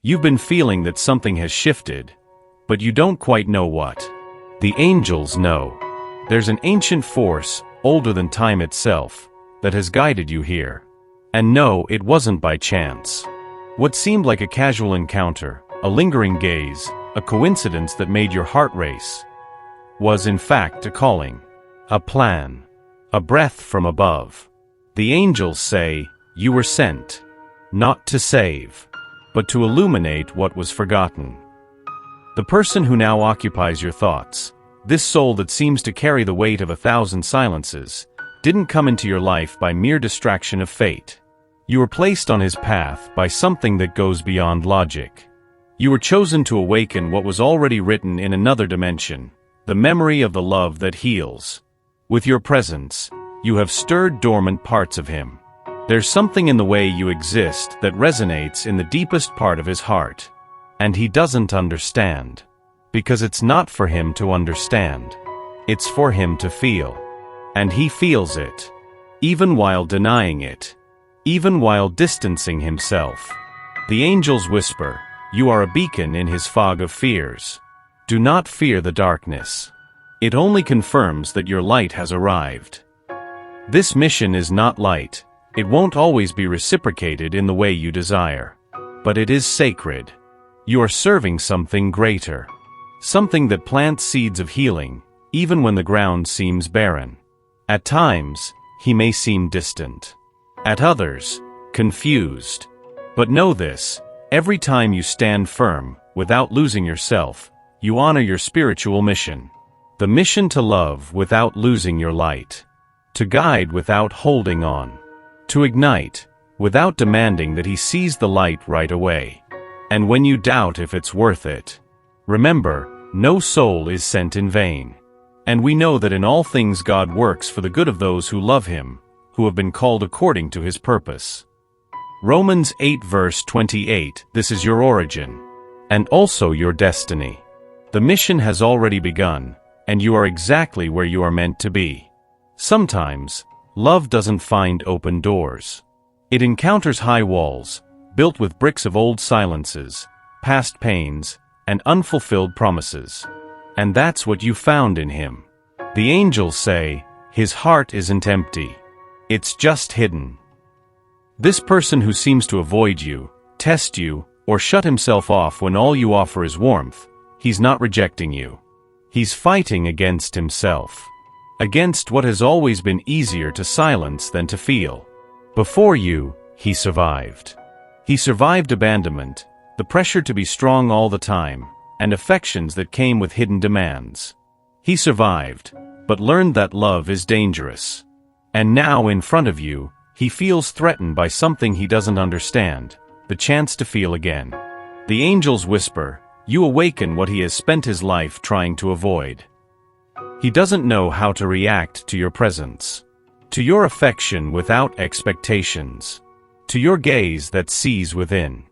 You've been feeling that something has shifted, but you don't quite know what. The angels know. There's an ancient force, older than time itself, that has guided you here. And no, it wasn't by chance. What seemed like a casual encounter, a lingering gaze, a coincidence that made your heart race, was in fact a calling, a plan, a breath from above. The angels say, you were sent, not to save, but to illuminate what was forgotten. The person who now occupies your thoughts, this soul that seems to carry the weight of 1,000 silences, didn't come into your life by mere distraction of fate. You were placed on his path by something that goes beyond logic. You were chosen to awaken what was already written in another dimension, the memory of the love that heals. With your presence, you have stirred dormant parts of him. There's something in the way you exist that resonates in the deepest part of his heart. And he doesn't understand. Because it's not for him to understand. It's for him to feel. And he feels it. Even while denying it. Even while distancing himself. The angels whisper, you are a beacon in his fog of fears. Do not fear the darkness. It only confirms that your light has arrived. This mission is not light. It won't always be reciprocated in the way you desire. But it is sacred. You are serving something greater. Something that plants seeds of healing, even when the ground seems barren. At times, he may seem distant. At others, confused. But know this, every time you stand firm, without losing yourself, you honor your spiritual mission. The mission to love without losing your light. To guide without holding on. To ignite, without demanding that he sees the light right away. And when you doubt if it's worth it, remember, no soul is sent in vain. And we know that in all things God works for the good of those who love him, who have been called according to his purpose. Romans 8 verse 28, this is your origin, and also your destiny. The mission has already begun, and you are exactly where you are meant to be. Sometimes, love doesn't find open doors. It encounters high walls, built with bricks of old silences, past pains, and unfulfilled promises. And that's what you found in him. The angels say, his heart isn't empty. It's just hidden. This person who seems to avoid you, test you, or shut himself off when all you offer is warmth, he's not rejecting you. He's fighting against himself. Against what has always been easier to silence than to feel. Before you, he survived. He survived abandonment, the pressure to be strong all the time, and affections that came with hidden demands. He survived, but learned that love is dangerous. And now in front of you, he feels threatened by something he doesn't understand, the chance to feel again. The angels whisper, you awaken what he has spent his life trying to avoid. He doesn't know how to react to your presence. To your affection without expectations. To your gaze that sees within.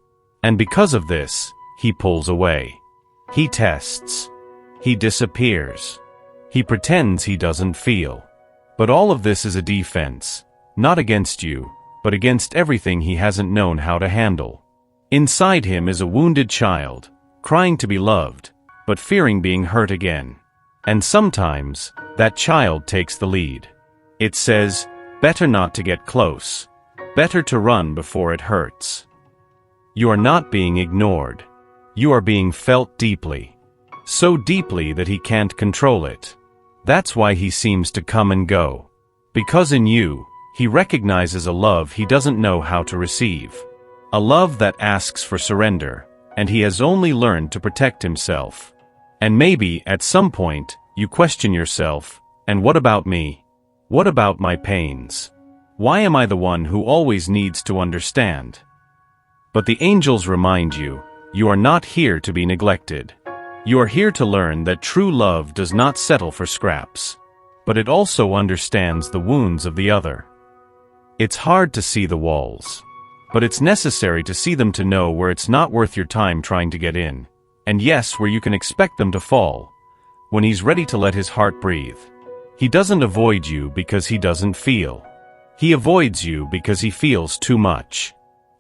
And because of this, he pulls away. He tests. He disappears. He pretends he doesn't feel. But all of this is a defense, not against you, but against everything he hasn't known how to handle. Inside him is a wounded child, crying to be loved, but fearing being hurt again. And sometimes, that child takes the lead. It says, better not to get close. Better to run before it hurts. You are not being ignored. You are being felt deeply. So deeply that he can't control it. That's why he seems to come and go. Because in you, he recognizes a love he doesn't know how to receive. A love that asks for surrender, and he has only learned to protect himself. And maybe, at some point, you question yourself, and what about me? What about my pains? Why am I the one who always needs to understand? But the angels remind you, you are not here to be neglected. You are here to learn that true love does not settle for scraps, but it also understands the wounds of the other. It's hard to see the walls, but it's necessary to see them to know where it's not worth your time trying to get in, and yes, where you can expect them to fall, when he's ready to let his heart breathe. He doesn't avoid you because he doesn't feel. He avoids you because he feels too much,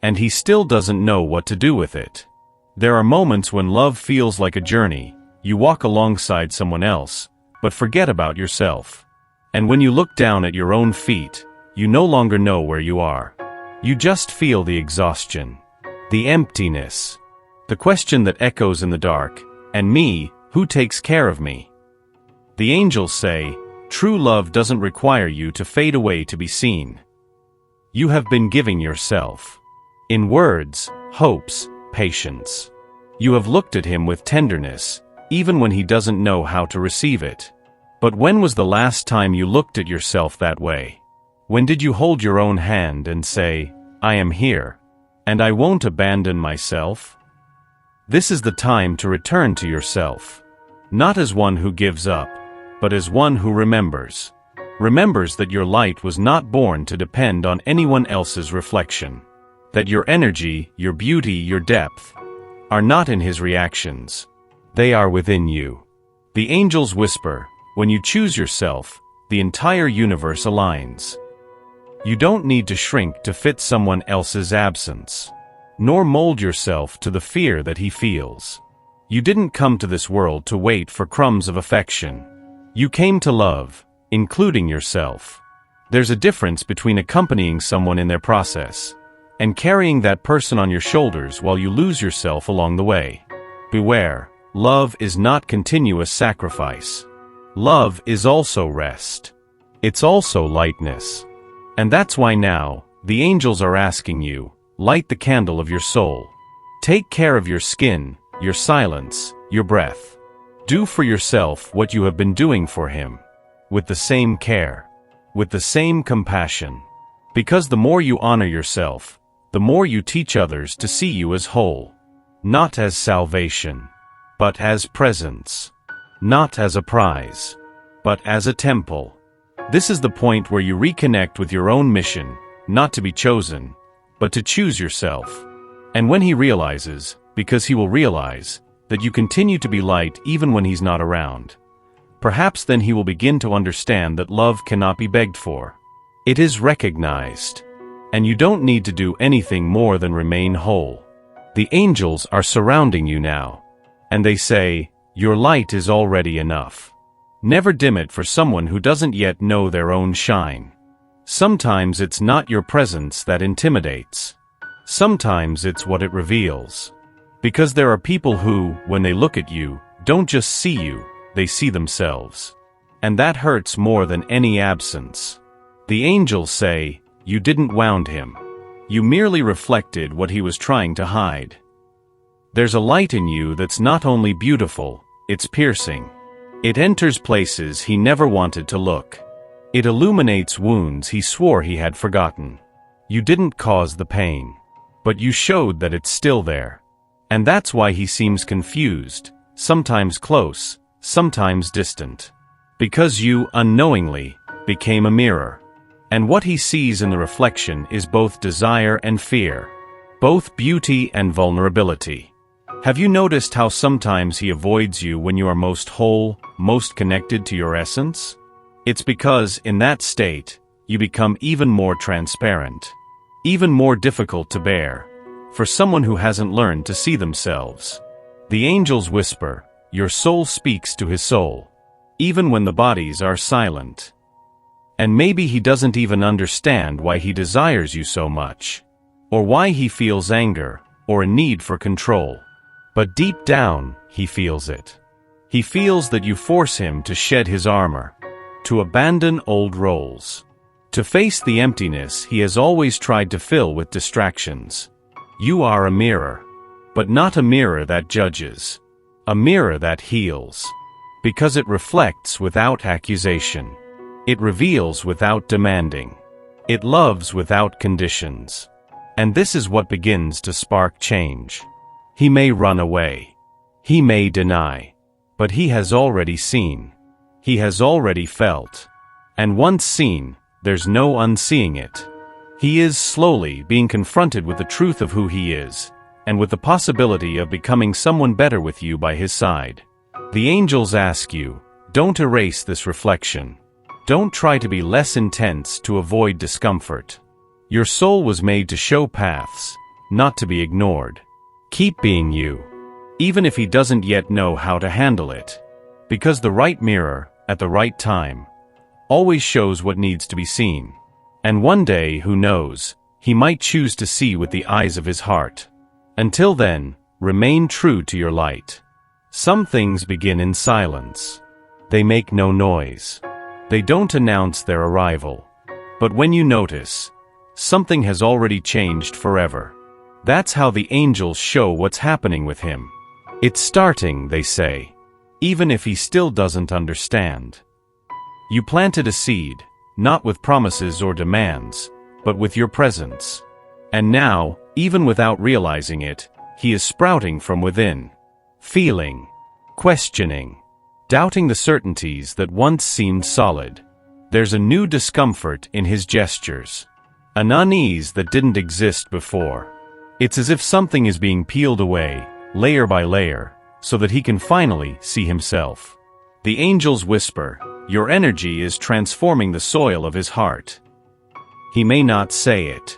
and he still doesn't know what to do with it. There are moments when love feels like a journey. You walk alongside someone else, but forget about yourself. And when you look down at your own feet, you no longer know where you are. You just feel the exhaustion, the emptiness, the question that echoes in the dark, and me, who takes care of me? The angels say, true love doesn't require you to fade away to be seen. You have been giving yourself. In words, hopes, patience. You have looked at him with tenderness, even when he doesn't know how to receive it. But when was the last time you looked at yourself that way? When did you hold your own hand and say, I am here, and I won't abandon myself? This is the time to return to yourself. Not as one who gives up, but as one who remembers. Remembers that your light was not born to depend on anyone else's reflection. That your energy, your beauty, your depth, are not in his reactions. They are within you. The angels whisper, when you choose yourself, the entire universe aligns. You don't need to shrink to fit someone else's absence, nor mold yourself to the fear that he feels. You didn't come to this world to wait for crumbs of affection. You came to love, including yourself. There's a difference between accompanying someone in their process and carrying that person on your shoulders while you lose yourself along the way. Beware, love is not continuous sacrifice. Love is also rest. It's also lightness. And that's why now, the angels are asking you, light the candle of your soul. Take care of your skin, your silence, your breath. Do for yourself what you have been doing for him. With the same care. With the same compassion. Because the more you honor yourself, the more you teach others to see you as whole. Not as salvation, but as presence. Not as a prize, but as a temple. This is the point where you reconnect with your own mission, not to be chosen, but to choose yourself. And when he realizes, because he will realize, that you continue to be light even when he's not around, perhaps then he will begin to understand that love cannot be begged for. It is recognized. And you don't need to do anything more than remain whole. The angels are surrounding you now. And they say, your light is already enough. Never dim it for someone who doesn't yet know their own shine. Sometimes it's not your presence that intimidates. Sometimes it's what it reveals. Because there are people who, when they look at you, don't just see you, they see themselves. And that hurts more than any absence. The angels say, you didn't wound him. You merely reflected what he was trying to hide. There's a light in you that's not only beautiful, it's piercing. It enters places he never wanted to look. It illuminates wounds he swore he had forgotten. You didn't cause the pain, but you showed that it's still there. And that's why he seems confused, sometimes close, sometimes distant. Because you, unknowingly, became a mirror. And what he sees in the reflection is both desire and fear, both beauty and vulnerability. Have you noticed how sometimes he avoids you when you are most whole, most connected to your essence? It's because, in that state, you become even more transparent, even more difficult to bear, for someone who hasn't learned to see themselves. The angels whisper, your soul speaks to his soul, even when the bodies are silent. And maybe he doesn't even understand why he desires you so much, or why he feels anger, or a need for control. But deep down, he feels it. He feels that you force him to shed his armor, to abandon old roles, to face the emptiness he has always tried to fill with distractions. You are a mirror, but not a mirror that judges, a mirror that heals, because it reflects without accusation. It reveals without demanding. It loves without conditions. And this is what begins to spark change. He may run away. He may deny. But he has already seen. He has already felt. And once seen, there's no unseeing it. He is slowly being confronted with the truth of who he is, and with the possibility of becoming someone better with you by his side. The angels ask you, don't erase this reflection. Don't try to be less intense to avoid discomfort. Your soul was made to show paths, not to be ignored. Keep being you, even if he doesn't yet know how to handle it. Because the right mirror, at the right time, always shows what needs to be seen. And one day, who knows, he might choose to see with the eyes of his heart. Until then, remain true to your light. Some things begin in silence. They make no noise. They don't announce their arrival. But when you notice, something has already changed forever. That's how the angels show what's happening with him. It's starting, they say, even if he still doesn't understand. You planted a seed, not with promises or demands, but with your presence. And now, even without realizing it, he is sprouting from within. Feeling, questioning, doubting the certainties that once seemed solid. There's a new discomfort in his gestures. An unease that didn't exist before. It's as if something is being peeled away, layer by layer, so that he can finally see himself. The angels whisper, your energy is transforming the soil of his heart. He may not say it.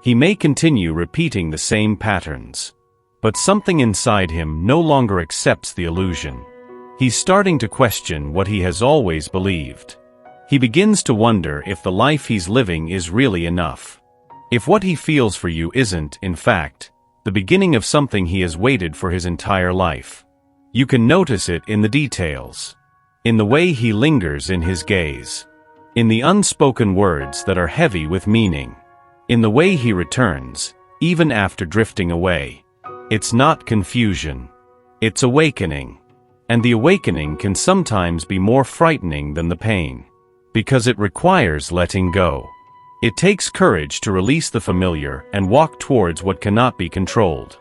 He may continue repeating the same patterns. But something inside him no longer accepts the illusion. He's starting to question what he has always believed. He begins to wonder if the life he's living is really enough. If what he feels for you isn't, in fact, the beginning of something he has waited for his entire life. You can notice it in the details. In the way he lingers in his gaze. In the unspoken words that are heavy with meaning. In the way he returns, even after drifting away. It's not confusion. It's awakening. And the awakening can sometimes be more frightening than the pain. Because it requires letting go. It takes courage to release the familiar and walk towards what cannot be controlled.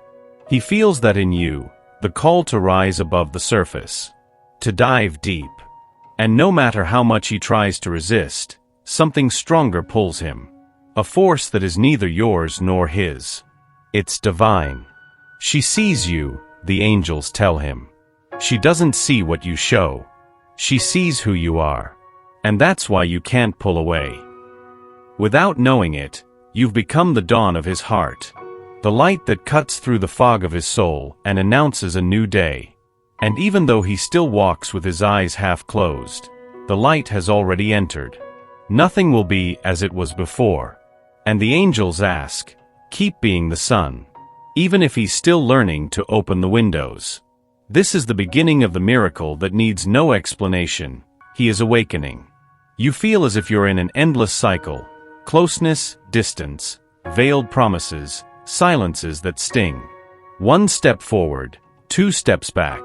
He feels that in you, the call to rise above the surface. To dive deep. And no matter how much he tries to resist, something stronger pulls him. A force that is neither yours nor his. It's divine. She sees you, the angels tell him. She doesn't see what you show. She sees who you are. And that's why you can't pull away. Without knowing it, you've become the dawn of his heart. The light that cuts through the fog of his soul and announces a new day. And even though he still walks with his eyes half closed, the light has already entered. Nothing will be as it was before. And the angels ask, keep being the sun. Even if he's still learning to open the windows. This is the beginning of the miracle that needs no explanation. He is awakening. You feel as if you're in an endless cycle. Closeness, distance, veiled promises, silences that sting. One step forward, 2 steps back.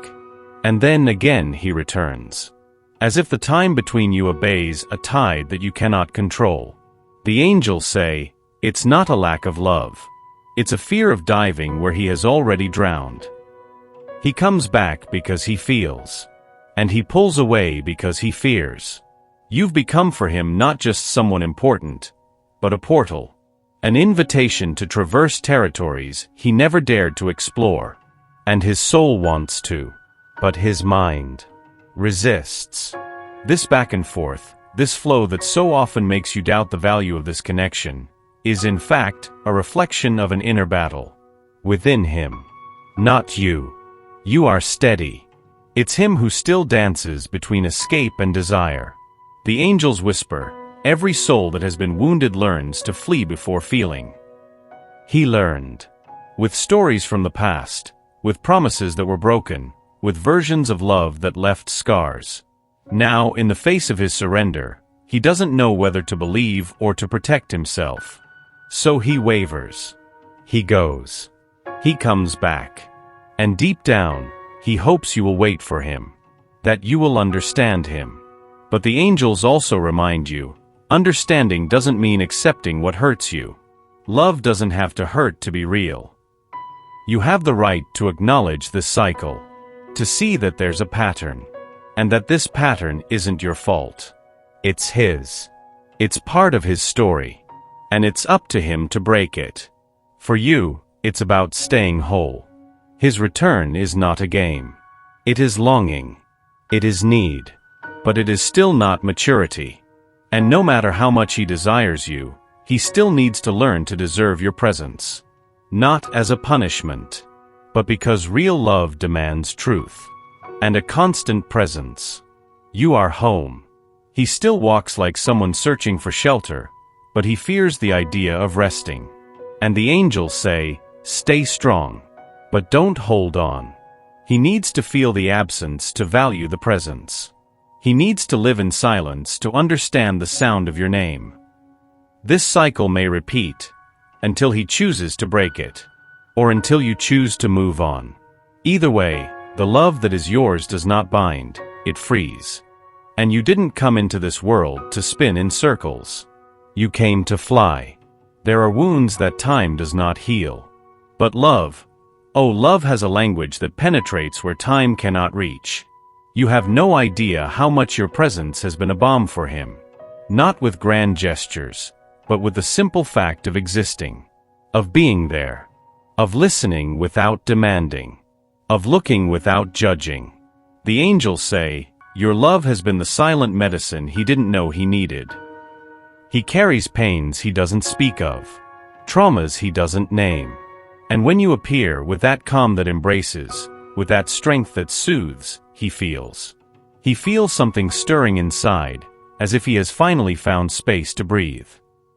And then again he returns. As if the time between you obeys a tide that you cannot control. The angels say, it's not a lack of love. It's a fear of diving where he has already drowned. He comes back because he feels. And he pulls away because he fears. You've become for him not just someone important, but a portal. An invitation to traverse territories he never dared to explore. And his soul wants to. But his mind resists. This back and forth, this flow that so often makes you doubt the value of this connection, is in fact a reflection of an inner battle. Within him. Not you. You are steady. It's him who still dances between escape and desire. The angels whisper, every soul that has been wounded learns to flee before feeling. He learned. With stories from the past, with promises that were broken, with versions of love that left scars. Now, in the face of his surrender, he doesn't know whether to believe or to protect himself. So he wavers. He goes. He comes back. And deep down, he hopes you will wait for him. That you will understand him. But the angels also remind you, understanding doesn't mean accepting what hurts you. Love doesn't have to hurt to be real. You have the right to acknowledge this cycle. To see that there's a pattern. And that this pattern isn't your fault. It's his. It's part of his story. And it's up to him to break it. For you, it's about staying whole. His return is not a game. It is longing. It is need. But it is still not maturity. And no matter how much he desires you, he still needs to learn to deserve your presence. Not as a punishment. but because real love demands truth and a constant presence. You are home. He still walks like someone searching for shelter, but he fears the idea of resting. And the angels say, stay strong, but don't hold on. He needs to feel the absence to value the presence. He needs to live in silence to understand the sound of your name. This cycle may repeat until he chooses to break it, or until you choose to move on. Either way, the love that is yours does not bind, it frees. And you didn't come into this world to spin in circles. You came to fly. There are wounds that time does not heal. But love, oh, love has a language that penetrates where time cannot reach. You have no idea how much your presence has been a balm for him. Not with grand gestures, but with the simple fact of existing, of being there, of listening without demanding, of looking without judging. The angels say, your love has been the silent medicine he didn't know he needed. He carries pains he doesn't speak of, traumas he doesn't name. And when you appear with that calm that embraces, with that strength that soothes, he feels. He feels something stirring inside, as if he has finally found space to breathe.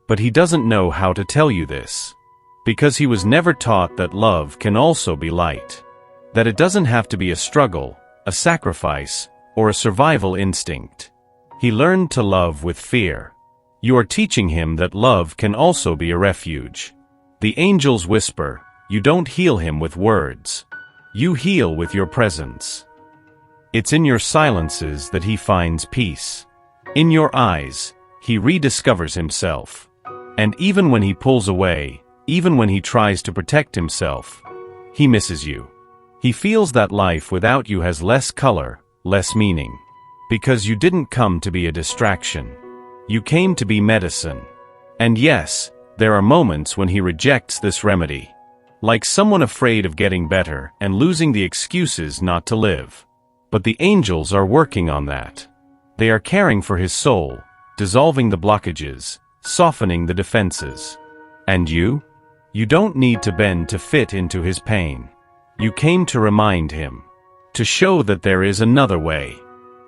But he doesn't know how to tell you this, because he was never taught that love can also be light. That it doesn't have to be a struggle, a sacrifice, or a survival instinct. He learned to love with fear. You are teaching him that love can also be a refuge. The angels whisper, you don't heal him with words. You heal with your presence. It's in your silences that he finds peace. In your eyes, he rediscovers himself. And even when he pulls away, even when he tries to protect himself, he misses you. He feels that life without you has less color, less meaning. Because you didn't come to be a distraction. You came to be medicine. And yes, there are moments when he rejects this remedy. Like someone afraid of getting better and losing the excuses not to live. But the angels are working on that. They are caring for his soul, dissolving the blockages, softening the defenses. And you? You don't need to bend to fit into his pain. You came to remind him, to show that there is another way.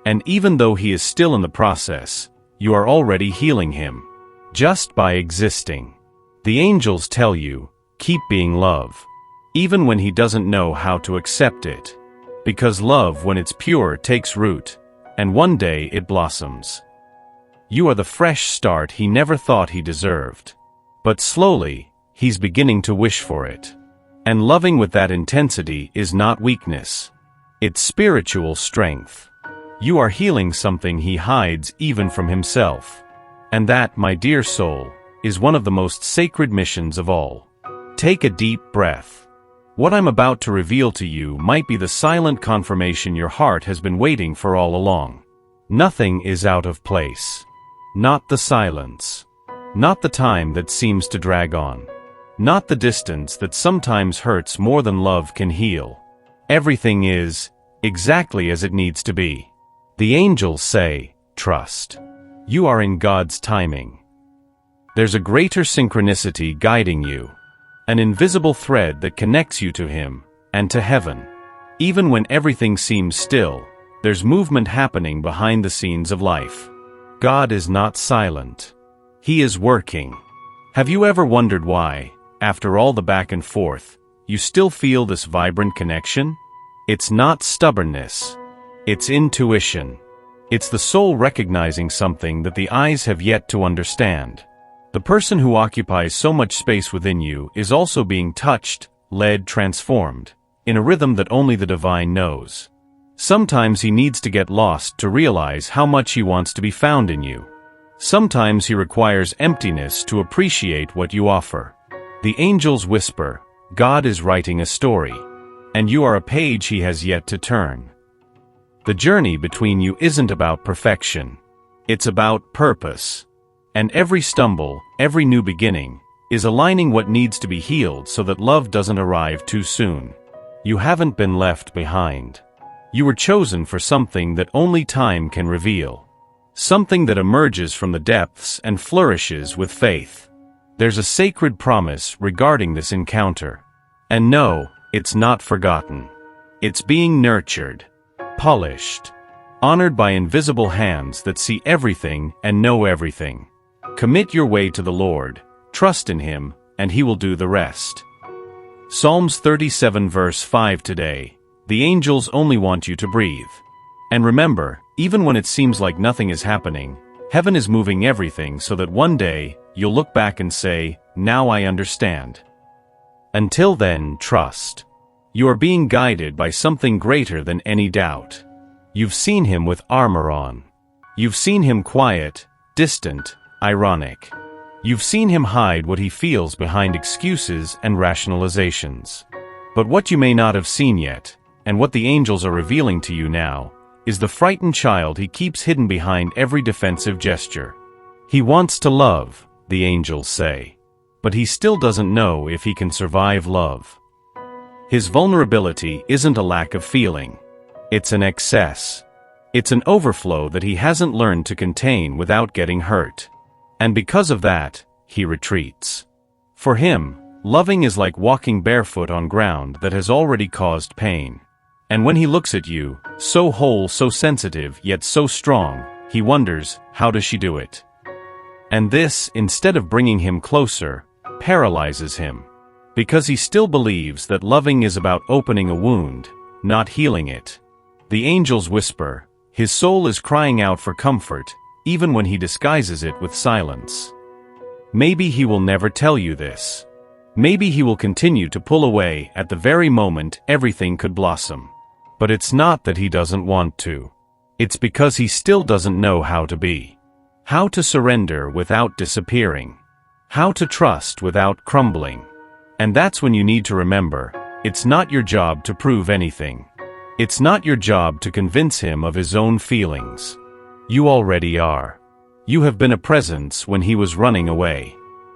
And even though he is still in the process, you are already healing him, just by existing. The angels tell you, keep being love, even when he doesn't know how to accept it. Because love, when it's pure, takes root, and one day it blossoms. You are the fresh start he never thought he deserved. But slowly, he's beginning to wish for it. And loving with that intensity is not weakness. It's spiritual strength. You are healing something he hides even from himself. And that, my dear soul, is one of the most sacred missions of all. Take a deep breath. What I'm about to reveal to you might be the silent confirmation your heart has been waiting for all along. Nothing is out of place. Not the silence. Not the time that seems to drag on. Not the distance that sometimes hurts more than love can heal. Everything is exactly as it needs to be. The angels say, trust. You are in God's timing. There's a greater synchronicity guiding you. An invisible thread that connects you to him and to heaven. Even when everything seems still, there's movement happening behind the scenes of life. God is not silent. He is working. Have you ever wondered why, after all the back and forth, you still feel this vibrant connection? It's not stubbornness. It's intuition. It's the soul recognizing something that the eyes have yet to understand. The person who occupies so much space within you is also being touched, led, transformed, in a rhythm that only the divine knows. Sometimes he needs to get lost to realize how much he wants to be found in you. Sometimes he requires emptiness to appreciate what you offer. The angels whisper, God is writing a story, and you are a page he has yet to turn. The journey between you isn't about perfection. It's about purpose. And every stumble, every new beginning, is aligning what needs to be healed so that love doesn't arrive too soon. You haven't been left behind. You were chosen for something that only time can reveal. Something that emerges from the depths and flourishes with faith. There's a sacred promise regarding this encounter. And no, It's not forgotten. It's being nurtured, polished, honored by invisible hands that see everything and know everything. Commit your way to the Lord, trust in Him, and He will do the rest. Psalms 37 verse 5 today. The angels only want you to breathe. And remember, even when it seems like nothing is happening, heaven is moving everything so that one day, you'll look back and say, now I understand. Until then, trust. You are being guided by something greater than any doubt. You've seen Him with armor on. You've seen Him quiet, distant, ironic. You've seen Him hide what He feels behind excuses and rationalizations. But what you may not have seen yet, and what the angels are revealing to you now, is the frightened child He keeps hidden behind every defensive gesture. He wants to love, the angels say. But he still doesn't know if he can survive love. His vulnerability isn't a lack of feeling. It's an excess. It's an overflow that he hasn't learned to contain without getting hurt. And because of that, he retreats. For him, loving is like walking barefoot on ground that has already caused pain. And when he looks at you, so whole, so sensitive, yet so strong, he wonders, how does she do it? And this, instead of bringing him closer, paralyzes him. Because he still believes that loving is about opening a wound, not healing it. The angels whisper, his soul is crying out for comfort, even when he disguises it with silence. Maybe he will never tell you this. Maybe he will continue to pull away at the very moment everything could blossom. But it's not that he doesn't want to. It's because he still doesn't know how to be. How to surrender without disappearing. How to trust without crumbling. And that's when you need to remember, it's not your job to prove anything. It's not your job to convince him of his own feelings. You already are. You have been a presence when he was running away.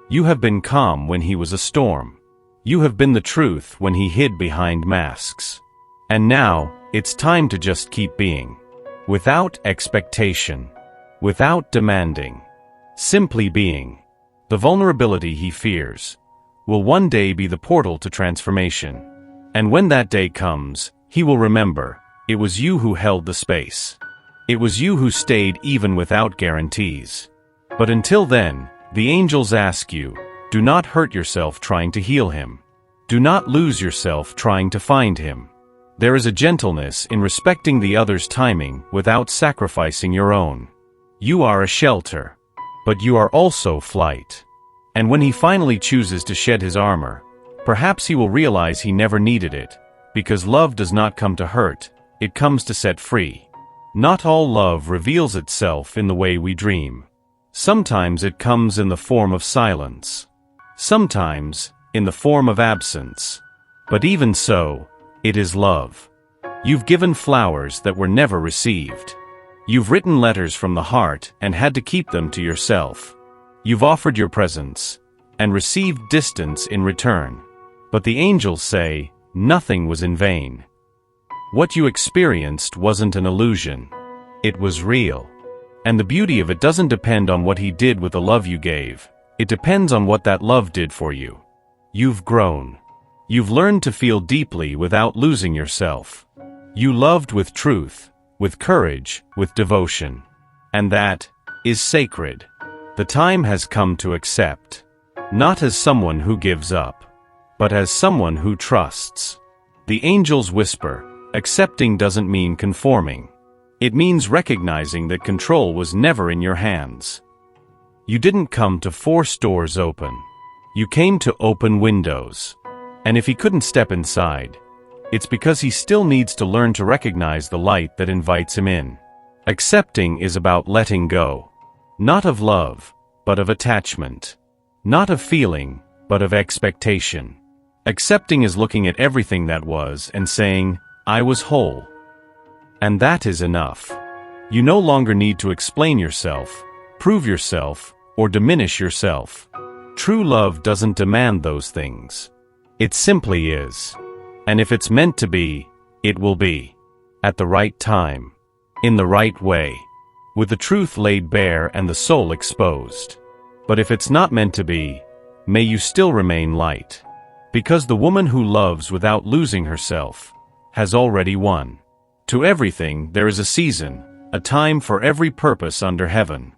You have been calm when he was a storm. You have been the truth when he hid behind masks. And now, it's time to just keep being. Without expectation. Without demanding. Simply being. The vulnerability he fears will one day be the portal to transformation. And when that day comes, he will remember, it was you who held the space. It was you who stayed even without guarantees. But until then, the angels ask you, do not hurt yourself trying to heal him. Do not lose yourself trying to find him. There is a gentleness in respecting the other's timing without sacrificing your own. You are a shelter. But you are also flight. And when he finally chooses to shed his armor, perhaps he will realize he never needed it, because love does not come to hurt, it comes to set free. Not all love reveals itself in the way we dream. Sometimes it comes in the form of silence. Sometimes, in the form of absence. But even so, it is love. You've given flowers that were never received. You've written letters from the heart and had to keep them to yourself. You've offered your presence and received distance in return. But the angels say, nothing was in vain. What you experienced wasn't an illusion. It was real. And the beauty of it doesn't depend on what he did with the love you gave. It depends on what that love did for you. You've grown. You've learned to feel deeply without losing yourself. You loved with truth, with courage, with devotion. And that is sacred. The time has come to accept. Not as someone who gives up, but as someone who trusts. The angels whisper, accepting doesn't mean conforming. It means recognizing that control was never in your hands. You didn't come to force doors open. You came to open windows. And if he couldn't step inside, it's because he still needs to learn to recognize the light that invites him in. Accepting is about letting go. Not of love, but of attachment. Not of feeling, but of expectation. Accepting is looking at everything that was and saying, I was whole. And that is enough. You no longer need to explain yourself, prove yourself, or diminish yourself. True love doesn't demand those things. It simply is. And if it's meant to be, it will be. At the right time. In the right way. With the truth laid bare and the soul exposed. But if it's not meant to be, may you still remain light. Because the woman who loves without losing herself has already won. To everything there is a season, a time for every purpose under heaven.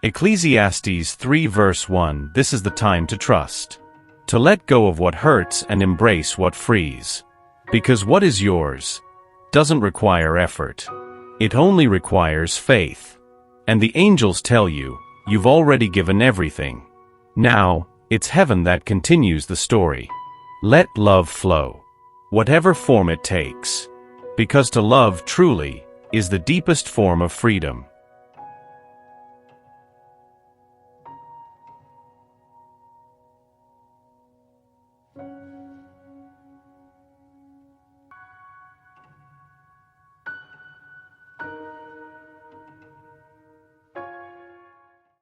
Ecclesiastes 3 verse 1. This is the time to trust. To let go of what hurts and embrace what frees. Because what is yours doesn't require effort. It only requires faith. And the angels tell you, you've already given everything. Now, it's heaven that continues the story. Let love flow. Whatever form it takes. Because to love truly is the deepest form of freedom.